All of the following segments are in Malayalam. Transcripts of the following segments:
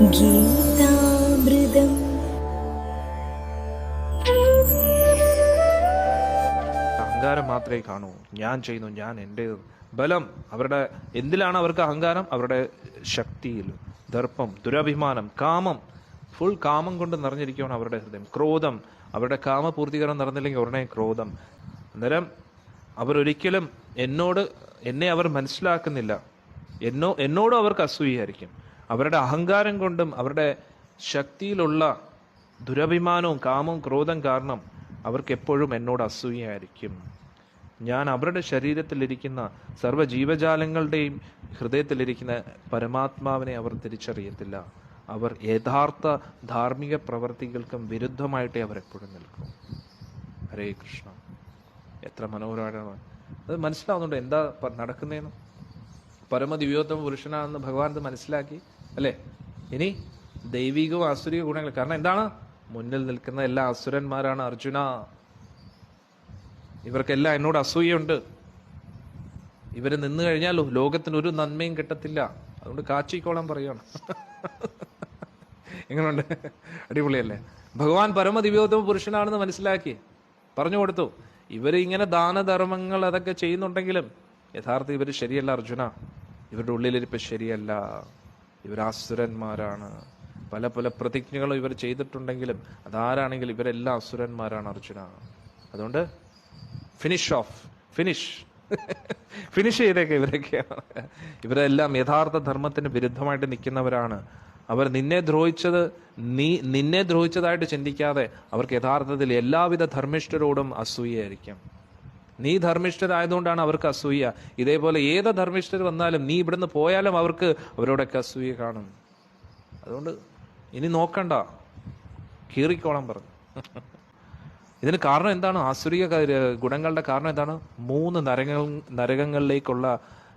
ഗീതാമൃതം. അഹങ്കാരം മാത്രമേ കാണൂ. ഞാൻ ചെയ്യുന്നു, ഞാൻ എൻ്റെ ബലം. അവരുടെ എന്തിലാണ് അവർക്ക് അഹങ്കാരം? അവരുടെ ശക്തിയിൽ. ദർപ്പം, ദുരഭിമാനം, കാമം, ഫുൾ കാമം കൊണ്ട് നിറഞ്ഞിരിക്കുകയാണ് അവരുടെ ഹൃദയം. ക്രോധം, അവരുടെ കാമപൂർത്തീകരണം നടന്നില്ലെങ്കിൽ ഉടനെ ക്രോധം. അന്നേരം അവരൊരിക്കലും എന്നെ അവർ മനസ്സിലാക്കുന്നില്ല. എന്നോടും അവർക്ക് അസൂയായിരിക്കും. അവരുടെ അഹങ്കാരം കൊണ്ടും അവരുടെ ശക്തിയിലുള്ള ദുരഭിമാനവും കാമവും ക്രോധം കാരണം അവർക്ക് എപ്പോഴും എന്നോട് അസൂയായിരിക്കും. ഞാൻ അവരുടെ ശരീരത്തിലിരിക്കുന്ന സർവ്വ ജീവജാലങ്ങളുടെയും ഹൃദയത്തിലിരിക്കുന്ന പരമാത്മാവിനെ അവർ തിരിച്ചറിയത്തില്ല. അവർ യഥാർത്ഥ ധാർമ്മിക പ്രവർത്തികൾക്കും വിരുദ്ധമായിട്ടേ അവരെപ്പോഴും നിൽക്കും. ഹരേ കൃഷ്ണ. എത്ര മനോഹരമാണ് അത്. മനസ്സിലാവുന്നുണ്ട് എന്താ നടക്കുന്നതെന്ന്. പരമദിവ്യോത്തമ പുരുഷനാണെന്ന് ഭഗവാൻ ഇത് മനസ്സിലാക്കി അല്ലേ? ഇനി ദൈവികവും ആസുരിക ഗുണങ്ങൾ. കാരണം എന്താണ്? മുന്നിൽ നിൽക്കുന്ന എല്ലാ അസുരന്മാരാണ് അർജുന. ഇവർക്കെല്ലാം എന്നോട് അസൂയുണ്ട്. ഇവര് നിന്ന് കഴിഞ്ഞാൽ ലോകത്തിന് ഒരു നന്മയും കിട്ടത്തില്ല. അതുകൊണ്ട് കാച്ചിക്കോളാൻ പറയുകയാണ്. എങ്ങനെയുണ്ട്? അടിപൊളിയല്ലേ? ഭഗവാൻ പരമദിവ്യോത്തമ പുരുഷനാണെന്ന് മനസ്സിലാക്കി പറഞ്ഞു കൊടുത്തു. ഇവര് ഇങ്ങനെ ദാനധർമ്മങ്ങൾ അതൊക്കെ ചെയ്യുന്നുണ്ടെങ്കിലും യഥാർത്ഥ ഇവർ ശരിയല്ല അർജുന. ഇവരുടെ ഉള്ളിലിരിപ്പ് ശരിയല്ല. ഇവർ അസുരന്മാരാണ്. പല പല പ്രതിജ്ഞകളും ഇവർ ചെയ്തിട്ടുണ്ടെങ്കിലും അതാരാണെങ്കിലും ഇവരെല്ലാം അസുരന്മാരാണ് അർജുന. അതുകൊണ്ട് ഫിനിഷ് ചെയ്തേക്കെ ഇവരൊക്കെയാണ്. ഇവരെല്ലാം യഥാർത്ഥ ധർമ്മത്തിന് വിരുദ്ധമായിട്ട് നിൽക്കുന്നവരാണ്. അവർ നിന്നെ ദ്രോഹിച്ചതായിട്ട് ചിന്തിക്കാതെ അവർക്ക് യഥാർത്ഥത്തിൽ എല്ലാവിധ ധർമ്മിഷ്ഠരോടും അസൂയായിരിക്കും. നീ ധർമ്മിഷ്ഠരായതുകൊണ്ടാണ് അവർക്ക് അസൂയ. ഇതേപോലെ ഏത് ധർമ്മിഷ്ഠർ വന്നാലും നീ ഇവിടുന്ന് പോയാലും അവർക്ക് അവരോടൊക്കെ അസൂയ കാണും. അതുകൊണ്ട് ഇനി നോക്കണ്ട, കീറിക്കോളം പറഞ്ഞു. ഇതിന് കാരണം എന്താണ്? ആസുരിക ഗുണങ്ങളുടെ കാരണം എന്താണ്? 3 നരകങ്ങളിലേക്കുള്ള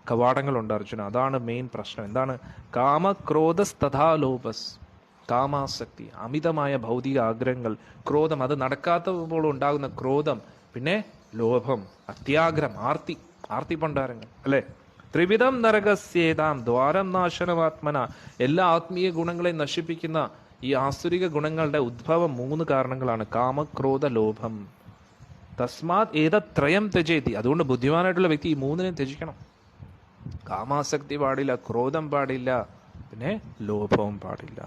കവാടങ്ങളുണ്ട് അർജുന. അതാണ് മെയിൻ പ്രശ്നം. എന്താണ്? കാമക്രോധസ് തഥാ ലോഭസ്. കാമാസക്തി, അമിതമായ ഭൗതിക ആഗ്രഹങ്ങൾ, ക്രോധം, അത് നടക്കാത്തപ്പോൾ ഉണ്ടാകുന്ന ക്രോധം, പിന്നെ ലോഭം, അത്യാഗ്രഹം, ആർത്തി പണ്ടാരങ്ങൾ അല്ലെ? ത്രിവിധം നരകസ്യേതാം ദ്വാരം നാശനമാത്മന. എല്ലാ ആത്മീയ ഗുണങ്ങളെ നശിപ്പിക്കുന്ന ഈ ആസുരിക ഗുണങ്ങളുടെ ഉദ്ഭവം 3 കാരണങ്ങളാണ്. കാമക്രോധ ലോഭം. തസ്മാത് ഏതത്രയം ത്യജേതി. അതുകൊണ്ട് ബുദ്ധിമാനായിട്ടുള്ള വ്യക്തി ഈ 3നെ ത്യജിക്കണം. കാമാസക്തി പാടില്ല, ക്രോധം പാടില്ല, പിന്നെ ലോഭവും പാടില്ല.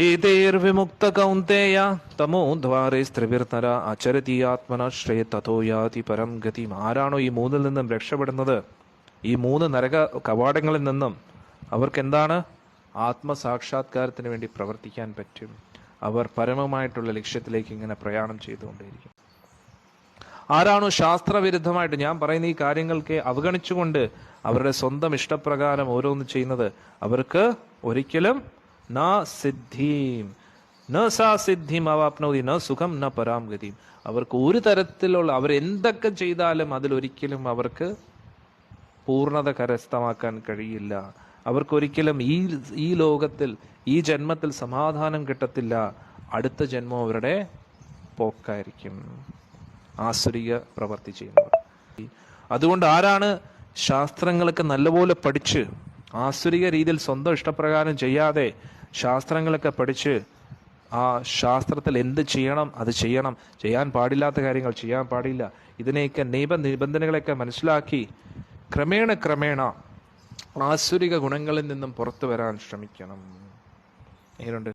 ഏതേർവിമുക്ത കൗന്ദേയ തമോ ദ്വാരേ സ്ത്രിവിർനര അചരതി ആത്മന ശ്രേ തതോ യാതി പരം ഗതി. ആരാണോ ഈ 3ൽ നിന്നും രക്ഷപ്പെടുന്നത്, ഈ 3 നരക കവാടങ്ങളിൽ നിന്നും അവർക്ക് എന്താണ്? ആത്മസാക്ഷാത്കാരത്തിന് വേണ്ടി പ്രവർത്തിക്കാൻ പറ്റും. അവർ പരമമായിട്ടുള്ള ലക്ഷ്യത്തിലേക്ക് ഇങ്ങനെ പ്രയാണം ചെയ്തുകൊണ്ടേയിരിക്കും. ആരാണോ ശാസ്ത്രവിരുദ്ധമായിട്ട് ഞാൻ പറയുന്ന ഈ കാര്യങ്ങൾക്ക് അവഗണിച്ചുകൊണ്ട് അവരുടെ സ്വന്തം ഇഷ്ടപ്രകാരം ഓരോന്ന് ചെയ്യുന്നത്, അവർക്ക് ഒരിക്കലും സിദ്ധിം അവാപ്നോതി ന സുഖം ന പരാം ഗതിയും. അവർക്ക് ഒരു തരത്തിലുള്ള അവരെന്തൊക്കെ ചെയ്താലും അതിലൊരിക്കലും അവർക്ക് പൂർണ്ണത കരസ്ഥമാക്കാൻ കഴിയില്ല. അവർക്കൊരിക്കലും ഈ ലോകത്തിൽ ഈ ജന്മത്തിൽ സമാധാനം കിട്ടത്തില്ല. അടുത്ത ജന്മം അവരുടെ പോക്കായിരിക്കും ആസുരിക പ്രവർത്തി ചെയ്യുന്നവർ. അതുകൊണ്ട് ആരാണ് ശാസ്ത്രങ്ങളൊക്കെ നല്ലപോലെ പഠിച്ച് ആസുരിക രീതിയിൽ സ്വന്തം ഇഷ്ടപ്രകാരം ചെയ്യാതെ ശാസ്ത്രങ്ങളൊക്കെ പഠിച്ച് ആ ശാസ്ത്രത്തിൽ എന്ത് ചെയ്യണം അത് ചെയ്യണം, ചെയ്യാൻ പാടില്ലാത്ത കാര്യങ്ങൾ ചെയ്യാൻ പാടില്ല, ഇതിനെയൊക്കെ നിബന്ധനകളൊക്കെ മനസ്സിലാക്കി ക്രമേണ ആസുരിക ഗുണങ്ങളിൽ നിന്നും പുറത്തു വരാൻ ശ്രമിക്കണം. എങ്ങനെയുണ്ട്?